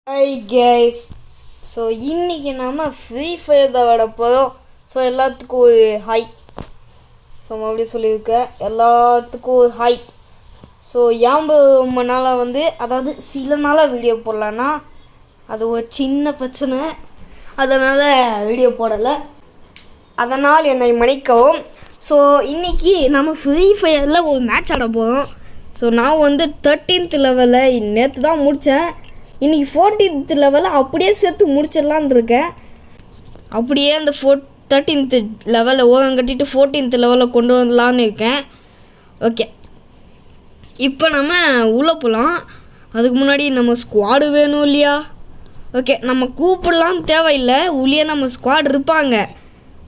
Hi guys. So இன்றைக்கி நம்ம free fire தான் விட போகிறோம். ஸோ எல்லாத்துக்கும் ஒரு ஹாய். ஸோ மறுபடியும் சொல்லியிருக்கேன், எல்லாத்துக்கும் ஒரு ஹாய். ஸோ ரொம்ப நாளாக அதாவது சில நாளாக வீடியோ போடலான்னா அது ஒரு சின்ன பிரச்சனை, அதனால் வீடியோ போடலை. அதனால் என்னை மன்னிக்கவும். ஸோ இன்றைக்கி நம்ம ஃப்ரீ ஃபயரில் ஒரு மேட்ச் ஆட போகிறோம். ஸோ நான் 13th லெவலில் நேற்று தான் முடித்தேன். இன்றைக்கி 14th லெவலில் அப்படியே சேர்த்து முடிச்சிடலான்னு இருக்கேன். அப்படியே அந்த 13th லெவலில் ஓரம் கட்டிட்டு 14th லெவலில் கொண்டு வரலான்னு இருக்கேன். ஓகே, இப்போ நம்ம உள்ளே போகலாம். அதுக்கு முன்னாடி நம்ம ஸ்குவாடு வேணும் இல்லையா? ஓகே, நம்ம கூப்பிடலாம் தேவையில்லை, உள்ளே நம்ம ஸ்குவாட் இருப்பாங்க.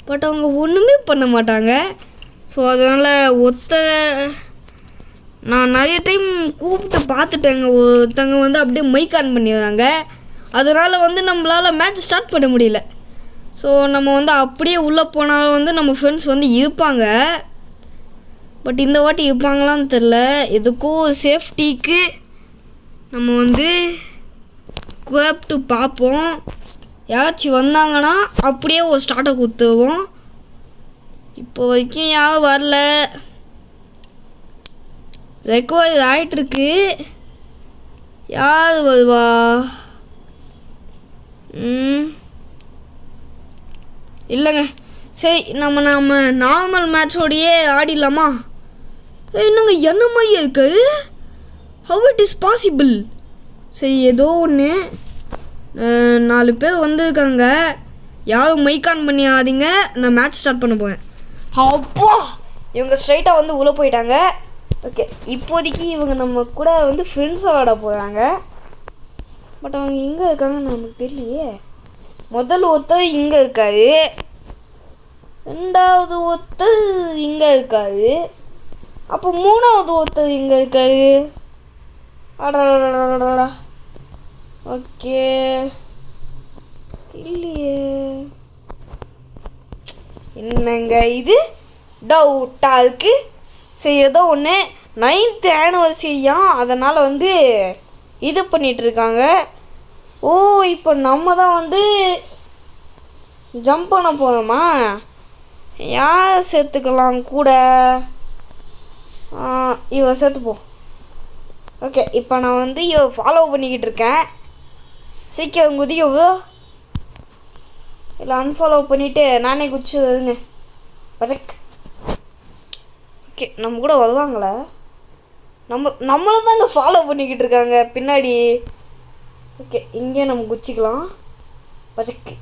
பட் அவங்க ஒன்றுமே பண்ண மாட்டாங்க. ஸோ அதனால் நான் நிறைய டைம் கூப்பிட்டு பார்த்துட்டேங்க. ஒருத்தங்க அப்படியே மைக் ஆன் பண்ணிடுறாங்க. அதனால் நம்மளால் மேட்ச் ஸ்டார்ட் பண்ண முடியல. ஸோ நம்ம அப்படியே உள்ளே போனாலும் நம்ம ஃப்ரெண்ட்ஸ் இருப்பாங்க. பட் இந்த வாட்டி இருப்பாங்களான்னு தெரில. எதுக்கும் சேஃப்டிக்கு நம்ம கூப்பிட்டு பார்ப்போம். யாராச்சும் வந்தாங்கன்னா அப்படியே ஒரு ஸ்டார்ட்டை கொடுத்துருவோம். இப்போ வரைக்கும் யாரும் வரல. ரெக்கவர் ஆகிட்டுருக்கு. யார் வருவா? இல்லைங்க, சரி நம்ம நார்மல் மேட்சோடையே ஆடிடலாமா? என்னங்க என்ன மாதிரியே இருக்கு? How it is possible? சரி, ஏதோ ஒன்று. 4 பேர் வந்திருக்காங்க. யாரும் மைக் ஆன் பண்ணிடாதீங்க, நான் மேட்ச் ஸ்டார்ட் பண்ண போகிறேன். அப்பா, இவங்க ஸ்ட்ரைட்டாக உள்ளே போயிட்டாங்க. ஓகே, இப்போதைக்கு இவங்க நம்ம கூட ஃப்ரெண்ட்ஸாக ஆட போகிறாங்க. பட் அவங்க எங்கே இருக்காங்கன்னு நமக்கு தெரியலையே. முதல் ஒருத்தர் இங்கே இருக்காரு, ரெண்டாவது ஒருத்தர் இங்கே இருக்காரு, அப்போ மூணாவது ஒருத்தர் இங்கே இருக்காரு. அடடா, ஓகே, இல்லையே. என்னங்க இது டவுட்டாக இருக்குது. சரி, ஏதோ ஒன்று 9th ஆனிவர்சரியா, அதனால் இது பண்ணிகிட்ருக்காங்க. ஓ, இப்போ நம்ம தான் ஜம்ப் பண்ண போகிறோமா? யார் சேர்த்துக்கலாம் கூட? இவ சேர்த்துப்போம். ஓகே, இப்போ நான் இவ ஃபாலோ பண்ணிக்கிட்டு இருக்கேன். சீக்கிரம் குதியவோ இல்லை அன்ஃபாலோ பண்ணிவிட்டு நானே குச்சி வருங்க. பசக். ஓகே, நம்ம கூட வருவாங்களா? நம்மளை தாங்க ஃபாலோ பண்ணிக்கிட்டு இருக்காங்க பின்னாடி. ஓகே, இங்கே நம்ம குச்சிக்கலாம். பசக்கு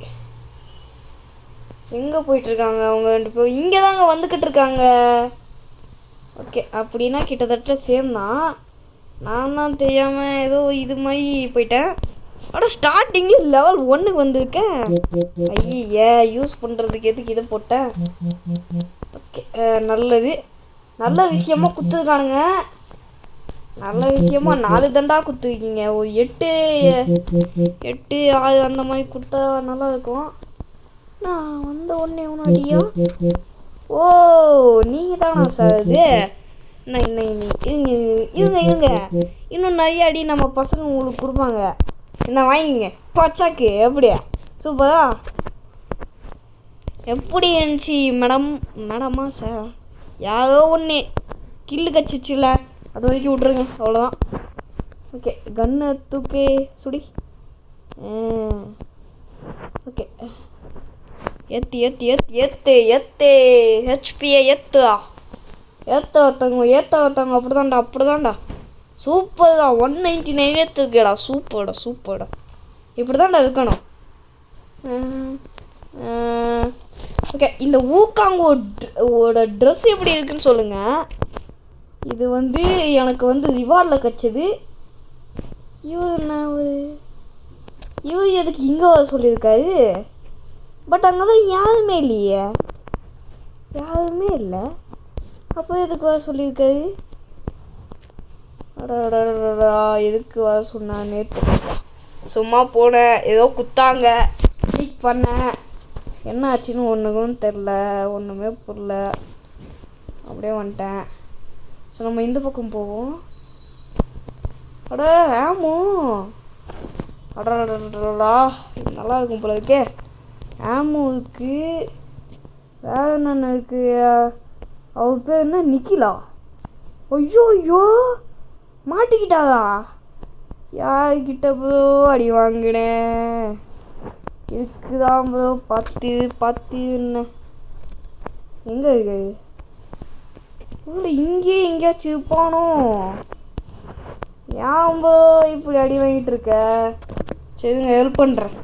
எங்கே போயிட்டுருக்காங்க அவங்க 2 பேர்? இங்கே தாங்க வந்துக்கிட்டு இருக்காங்க. ஓகே, அப்படின்னா கிட்டத்தட்ட சேம் தான். நான் தான் தெரியாமல் ஏதோ இது மாதிரி போயிட்டேன். ஆனால் ஸ்டார்டிங்கில் லெவல் 1க்கு வந்திருக்கேன். ஐயே, யூஸ் பண்ணுறதுக்கு எதுக்கு இதை போட்டேன்? ஓகே, நல்லது. நல்ல விஷயமா குத்துருக்கானுங்க. நல்ல விஷயமா 4 தண்டா குத்துருக்கீங்க. ஒரு 8 6 அந்த மாதிரி கொடுத்தா நல்லா இருக்கும். நான் ஒன்றே ஒன்று அடியும். ஓ, நீங்கள் தானா சார் இது? இருங்க இன்னும் நிறைய அடி நம்ம பசங்க உங்களுக்கு கொடுப்பாங்க. என்ன வாங்கிங்க பச்சாக்கு. எப்படியா? சூப்பரா? எப்படி இருந்துச்சு மேடமா சார்? யாரோ ஒன்று கில்லு கச்சிச்சுல, அது வரைக்கும் விட்ருங்க, அவ்வளோதான். ஓகே, கன்னு தூக்கி சுடி. ஓகே, ஏற்று ஹெச்பியை ஏற்ற ஒருத்தவங்க. அப்படிதான்டா. சூப்பர் தான். 199 ஏற்றுக்கேடா. சூப்பர்டா. இப்படி தான்டா இருக்கணும். ஓகே, இந்த ஊக்காங்கோட ட்ரெஸ் எப்படி இருக்குன்னு சொல்லுங்கள். இது எனக்கு ரிவார்டில் கிடச்சது. இவர் எதுக்கு இங்கே வர சொல்லியிருக்காரு? பட் அங்கே தான் யாருமே இல்லையே. யாருமே இல்லை, அப்போ எதுக்கு வர சொல்லியிருக்காரு? எதுக்கு வர சொன்னான்னு தெரியல. சும்மா போனேன், ஏதோ குத்தாங்க, கிளிக் பண்ணேன். என்ன ஆச்சுன்னு ஒன்றுக்கும் தெரில, ஒன்றுமே புரியல. அப்படியே வந்துட்டேன். ஸோ நம்ம இந்த பக்கம் போவோம். அட ஆமோ, அடடா நல்லா இருக்கும் போல இருக்கே. ஆமோ இருக்கு. வேற என்னென்ன இருக்கு? அவர் பேர் என்ன? நிக்கிலா. ஐயோ ஐயோ மாட்டிக்கிட்டாதா? யார்கிட்ட ப்ரோ அடி வாங்கினேன்? இதுக்குதான் ப்ரோ பார்த்து என்ன எங்கே இருக்கு? இல்லை இங்கே எங்கேயாச்சும் இருப்பானோ? ஏன் ப்ரோ இப்படி அடி வாங்கிட்டு இருக்க? சரிங்க ஹெல்ப் பண்ணுறேன்.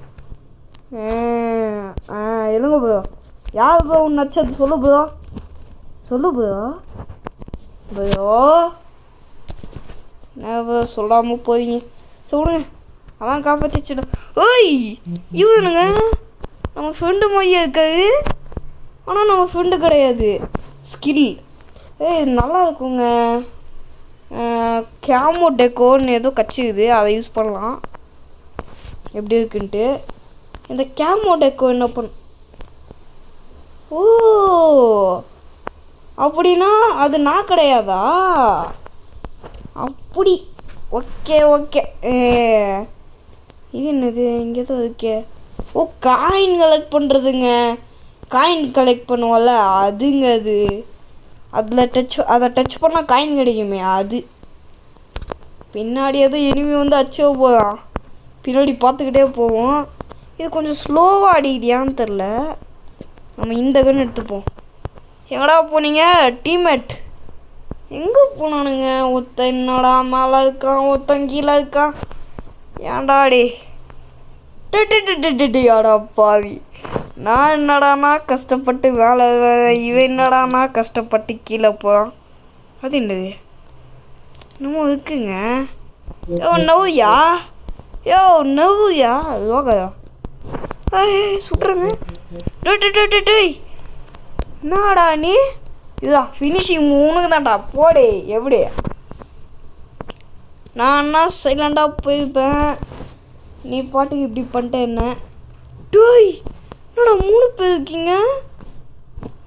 எழுங்க ப்ரோ. யார் ப்ரோ உன் நச்சது? சொல்லு ப்ரோ. ப்ரோ என்ன ப்ரோ சொல்லாமல் போறீங்க? சொல்லுங்க. அதான் காப்பாற்றிச்சிடும். ஓய் இவனுங்க நம்ம ஃப்ரெண்டு மாதிரியே இருக்காது. ஆனால் நம்ம ஃப்ரெண்டு கிடையாது. ஸ்கில் நல்லா இருக்குங்க. கேமோ டெக்கோன்னு ஏதோ கட்சிக்குது, அதை யூஸ் பண்ணலாம். எப்படி இருக்குன்ட்டு இந்த கேமோ டெக்கோ என்ன ஓ அப்படின்னா அது நான் கிடையாதா? அப்படி ஓகே. இது என்னது? இங்கே தான் இருக்கே. ஓ காயின் கலெக்ட் பண்ணுறதுங்க. காயின் கலெக்ட் பண்ணுவோம்ல அதுங்க. அதை டச் பண்ணால் காயின் கிடைக்குமே அது. பின்னாடி எதுவும் எனிமி வந்து அச்சோ போதான். பின்னாடி பார்த்துக்கிட்டே போவோம். இது கொஞ்சம் ஸ்லோவாக அடிக்குதியான்னு தெரில. நம்ம இந்த கன்று எடுத்துப்போம். எங்கடா போனீங்க டீம்மேட்? எங்கே போனானுங்க? ஒருத்தன் என்னடா மேலே இருக்கான், ஒருத்தன் கீழே இருக்கான். ஏன்டாடி யாடா பாவி. நான் என்னடானா கஷ்டப்பட்டு வேலை, இவன் என்னடானா கஷ்டப்பட்டு கீழே போகிறான். அது என்னது? இன்னமும் இருக்குங்க. நவ்யா லோகயா சுட்டுறங்க. என்னடா நீ? இதா ஃபினிஷிங் உனக்கு தான்டா. போடே எப்படி? நான் சைலண்டாக போயிருப்பேன். நீ பாட்டுக்கு இப்படி பண்ணிட்டேன் என்ன? டோய் என்னடா 3 பேர் இருக்கீங்க?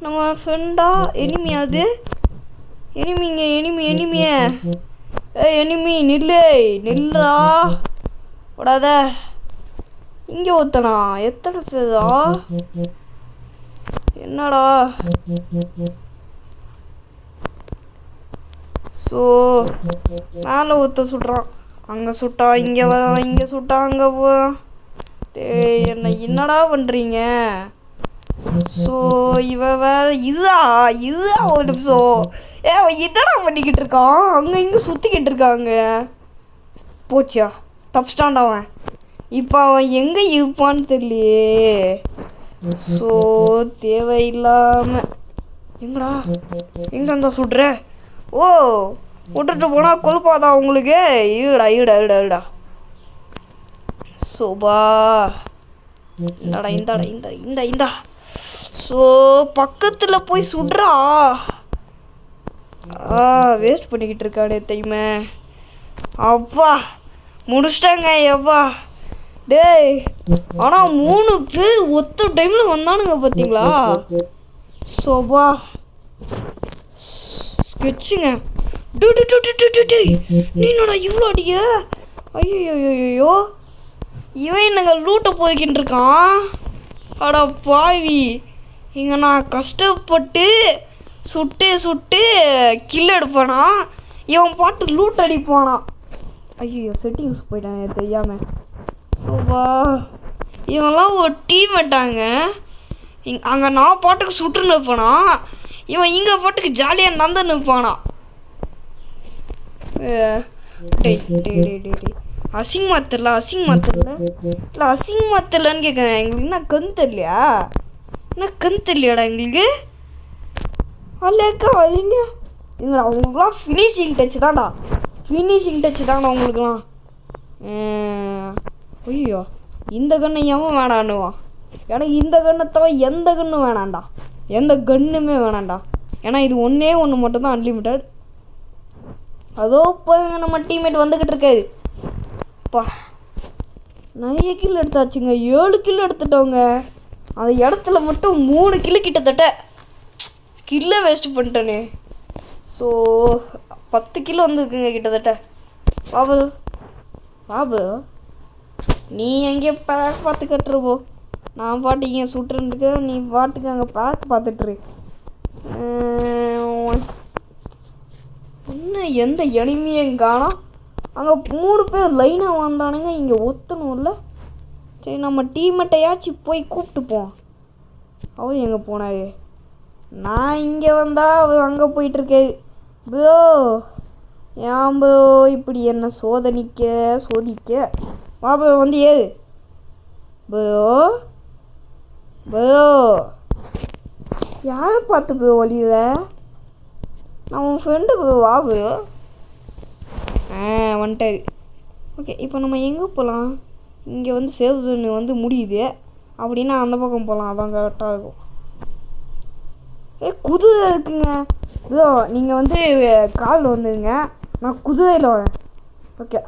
நம்ம ஃப்ரெண்டா எனிமியாது? எனிமியே எனிமி நில்லுடா விடாத. இங்கே ஒருத்தனா? எத்தனை பேரா? என்னடா? ஸோ மேலே ஒருத்த சுடுறான், அங்கே சுட்டா இங்கே வரான், இங்கே சுட்டா அங்கே போ. என்னடா பண்ணுறீங்க? ஸோ இவன் வேற இதுதான் ஒரு நிமிஷம். என்னடா பண்ணிக்கிட்டு இருக்கான்? அங்கே இங்கே சுற்றிக்கிட்டு இருக்காங்க. போச்சியா தப்பிச்சிட்டான்டா அவன். இப்போ அவன் எங்கே இருப்பான்னு தெரியலையே. ஸோ தேவையில்லாமல் எங்கடா இருந்தா சுடுற? ஓ விட்டுட்டு போனால் கொழுப்பாதான் உங்களுக்கு. ஈடா சோபா இந்தா. ஸோ பக்கத்தில் போய் சுடுறா. வேஸ்ட் பண்ணிக்கிட்டு இருக்கானே தைமே. அப்பா முடிச்சிட்டாங்க. எவ்வா டேய், ஆனால் 3 பேர் ஒத்த டைமில் வந்தானுங்க பார்த்தீங்களா? சோபா ஸ்கெட்சுங்க. நீ என்னடா இவ்வளோ அடிக்க? ஐயோ இவன் என்னங்க லூட்டை போய்கிட்டு இருக்கான். அடா பாவி. இங்கே நான் கஷ்டப்பட்டு சுட்டு கில் எடுப்பானா, இவன் பாட்டு லூட் அடிப்பானா. ஐயோ செட்டிங்ஸ் போயிட்டான் தெரியாம. சோபா இவன்லாம் ஒரு டீம் விட்டாங்க. அங்கே நான் பாட்டுக்கு சுட்டு நிற்பானா, இவன் இங்கே பாட்டுக்கு ஜாலியாக நந்து நிற்பானா. அசிங்கமா தெரியலன்னு கேட்குறேன். எங்களுக்கு என்ன கண் தெரியலையாடா எங்களுக்கு? அல்லக்கா வைங்க. எங்களை அவங்களுக்குலாம் ஃபினிஷிங் டச் தான்டா அவங்களுக்குலாம். ஐயோ இந்த கண்ணை எவன் வேணான்னுவான்? எனக்கு இந்த கண்ணை தவிர எந்த கன்னும் வேணாண்டா. எந்த கன்னுமே வேணாண்டா. ஏன்னா இது ஒன்றே மட்டும்தான் அன்லிமிட்டட். அதோ போதுங்க நம்ம டீம்மேட் வந்துக்கிட்டு இருக்காது. அப்பா நிறைய கில் எடுத்தாச்சுங்க. 7 கில் எடுத்துட்டோங்க. அந்த இடத்துல மட்டும் 3 கிலோ கிட்டத்தட்ட கில்லை வேஸ்ட் பண்ணிட்டேனே. ஸோ 10 கிலோ வந்துருக்குங்க கிட்டத்தட்ட. பாபு நீ எங்கேயோ பேக் பார்த்து கட்டுருப்போ. நான் பாட்டு இங்கே சுட்டுருக்கு, நீ பாட்டுக்கு அங்கே பேக் பார்த்துட்ரு. இன்னும் எந்த எனிமையும் காணோம். அங்கே 3 பேர் லைனாக வந்தானுங்க. இங்கே ஒத்தணும்ல. சரி, நம்ம டீமெட்டையாச்சும் போய் கூப்பிட்டுப்போம். அவர் எங்கே போனாரு? நான் இங்கே வந்தா அவர் அங்கே போயிட்டுருக்கே. ப்ரோ, ஏன் ப்ரோ இப்படி என்ன சோதிக்க? வா ப்ரோ, வந்து ஏது ப்ரோ. ப்ரோ, யாரை பார்த்து ப்ரோ வழியில? நான் உன் ஃப்ரெண்டு ப்ரோ. வா ப்ரோ. வந்துட்டாரு. ஓகே, இப்போ நம்ம எங்கே போகலாம்? இங்கே வந்து சேவ் ஜோன் வந்து முடியுது அப்படின்னா அந்த பக்கம் போகலாம். அதான் கரெக்டாக இருக்கும். குதிரை இருக்குங்க ப்ரோ. நீங்கள் வந்து காலில் வந்துடுங்க, நான் குதிரையில் வரேன். ஓகே.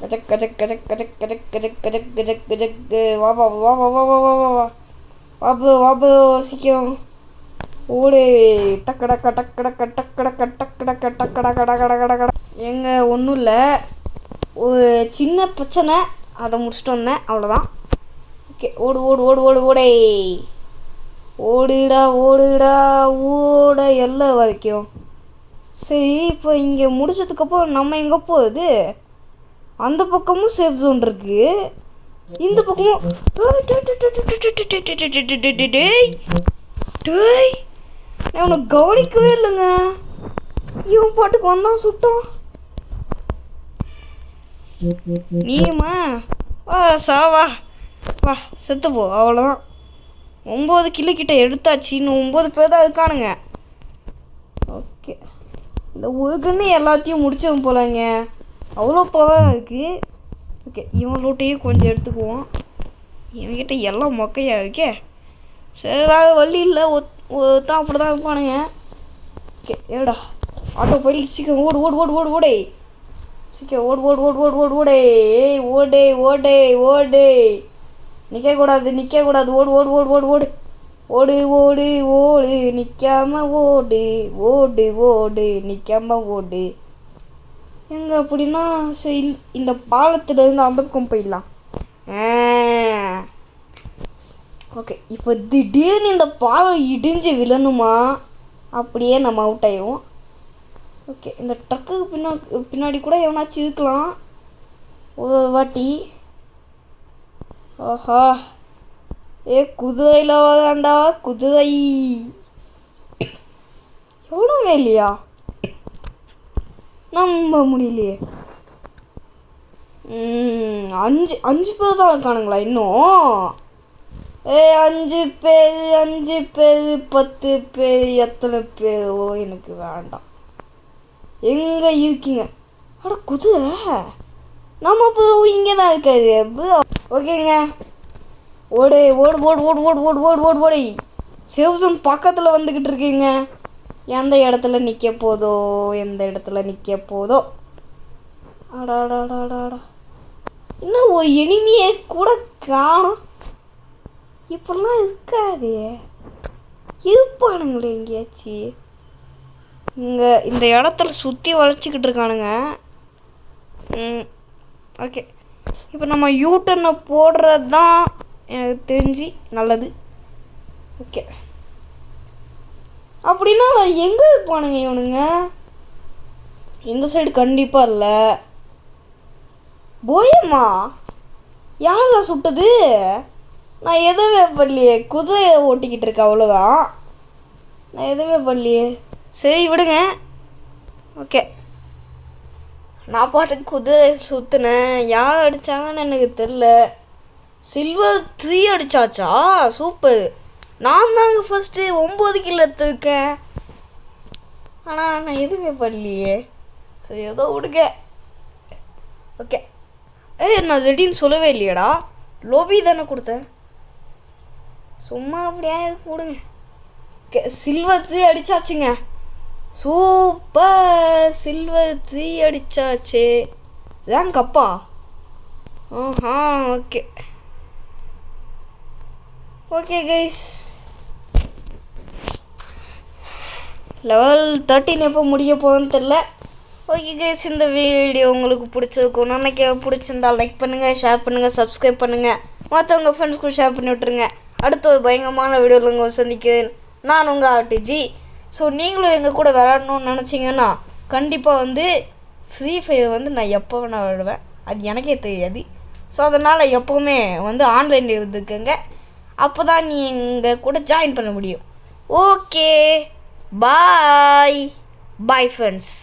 கஜக் கஜக் கஜக் கஜக் கஜக் கஜக் கஜக் கஜக் கஜக். வா வா வா வா வா வா வா வா வா வா ப்ரோ, வா ப்ரோ, சீக்கிரம் ஓடு. டக்கடக்க டக்கடக்க டக்கடக்க டக்கடக்க டக்கட கட கட கட கட. எங்க ஒன்றும் இல்லை, ஒரு சின்ன பிரச்சனை, அதை முடிச்சுட்டு வந்தேன், அவ்வளோதான். ஓகே, ஓடு ஓடு ஓடு ஓடு ஓடே. ஓடுடா ஓடுடா ஓட எல்லாம் வரைக்கும். சரி, இப்போ இங்கே முடிச்சதுக்கப்புறம் நம்ம எங்கே போகுது? அந்த பக்கமும் சேஃப் ஜோன் இருக்கு, இந்த பக்கமும். நான் உனக்கு கவனிக்கவே இல்லைங்க. இவன் பாட்டுக்கு வந்தான், சுட்டான். நீமா வா சாவா வா, செத்து போ, அவ்வளோதான். 9 கிட்ட எடுத்தாச்சு. இன்னும் 9 பேர் தான் இருக்கானுங்க. ஓகே, இந்த உருகுன்னு எல்லாத்தையும் முடிச்சவன் போலாங்க. அவ்வளோ பவர் இருக்குது. ஓகே, இவன் லோட்டையும் கொஞ்சம் எடுத்துக்குவோம். இவன்கிட்ட எல்லாம் மொக்கையாக இருக்கே. சரி, வேறு வழி இல்லை, தான் அப்படி தான் இருப்பானுங்க. ஓகே, ஏடா ஆட்டோ பைலட், சீக்கிரம் ஓடு ஓடு ஓடு ஓடு ஓடே. சீக்கிரம் ஓடு ஓடு ஓடு ஓடு ஓடு ஓடே. ஓடே ஓடே ஓடே. நிற்கக்கூடாது நிற்கக்கூடாது. ஓடு ஓடு ஓடு ஓடு ஓடு ஓடு ஓடு ஓடு நிற்காம ஓடு. ஓடு ஓடு நிற்காம ஓடு. எங்கே அப்படின்னா சரி, இந்த பாலத்துலேருந்து அந்த பக்கம் போயிடலாம். ஓகே, இப்போ திடீர்னு இந்த பாலம் இடிஞ்சு விழணுமா? அப்படியே நம்ம அவுட் ஆயிடுவோம். ஓகே, இந்த ட்ரக்குக்கு பின்னாடி கூட எவனாச்சும் இருக்கலாம் ஒரு வாட்டி. ஆஹா, குதிரையில் வராண்டா குதிரை. எவ்வளோவே இல்லையா? நம்ப முடியலையே. 5 பேர் தான் இருக்கானுங்களா இன்னும்? 5 பேர் 10 பேர் எத்தனை பேரோ எனக்கு வேண்டாம். எங்கே இருக்கீங்க? அட குதிரை, நம்ம இப்போ இங்கே தான் இருக்காது. ஓகேங்க, ஓடு ஓடு ஓடு ஓடு ஓடு ஓடு ஓடு ஓடு ஓடி. சேவ்சன் பக்கத்தில் வந்துக்கிட்டு இருக்கீங்க. எந்த இடத்துல நிற்க போதோ, எந்த இடத்துல நிற்க போதோ. அடாடாடாடாடா, இன்னும் ஒரு எனிமையை கூட காணும். இப்படிலாம் இருக்காது, இருப்பானுங்களே எங்கேயாச்சு. இங்கே இந்த இடத்துல சுற்றி வளைச்சிக்கிட்டு இருக்கானுங்க. ஓகே, இப்போ நம்ம யூட்டர்னை போடுறது தான் எனக்கு தெரிஞ்சு நல்லது. ஓகே, அப்படின்னா எங்கே இருப்பானுங்க இவனுங்க? இந்த சைடு கண்டிப்பாக இல்லை. போயம்மா யாரா சுட்டது? நான் எதுவுமே பண்ணலையே, குதிரையை ஓட்டிக்கிட்டு இருக்கேன், அவ்வளோதான். நான் எதுவுமே பண்ணலையே. சரி விடுங்க. ஓகே, நான் பாட்டுக்கு குதிரை சுற்றினேன். யார் அடித்தாங்கன்னு எனக்கு தெரில. சில்வர் 3 அடித்தாச்சா? சூப்பர். நான் தாங்க ஃபஸ்ட்டு 9 கிலோ எடுத்துருக்கேன். ஆனால் நான் எதுவுமே பண்ணலையே. சரி, ஏதோ விடுங்க. ஓகே, நான் ரெடின்னு சொல்லவே இல்லையாடா. லோபி தானே கொடுத்தேன், சும்மா அப்படியே கொடுங்க. ஓகே, சில்வர் 3 அடித்தாச்சுங்க. சூப்பர், சில்வர் 3 அடித்தாச்சு. இதான் கப்பா? ஆஹா, ஓகே ஓகே கைஸ், லெவல் 13 எப்போ முடிய போகுதுன்னு தெரில. ஓகே கைஸ், இந்த வீடியோ உங்களுக்கு பிடிச்சிருக்கும் நினைக்க. பிடிச்சிருந்தா லைக் பண்ணுங்கள், ஷேர் பண்ணுங்கள், சப்ஸ்கிரைப் பண்ணுங்கள், மற்றவங்க ஃப்ரெண்ட்ஸ்க்கு ஷேர் பண்ணி விட்ருங்க. அடுத்த ஒரு பயங்கரமான வீடியோவில் உங்களை சந்திக்கிறேன். நான் உங்கள் ஆர்டிஜி. ஸோ நீங்களும் எங்கள் கூட விளையாடணும்னு நினச்சிங்கன்னா கண்டிப்பாக வந்து ஃப்ரீ ஃபயர் வந்து நான் எப்போ வேணால் விளையாடுவேன். அது எனக்கே தெரியாது. ஸோ அதனால் எப்போவுமே வந்து ஆன்லைனில் இருந்துக்கங்க. அப்போ தான் நீ எங்கள் கூட ஜாயின் பண்ண முடியும். ஓகே, பாய் பாய் ஃப்ரெண்ட்ஸ்.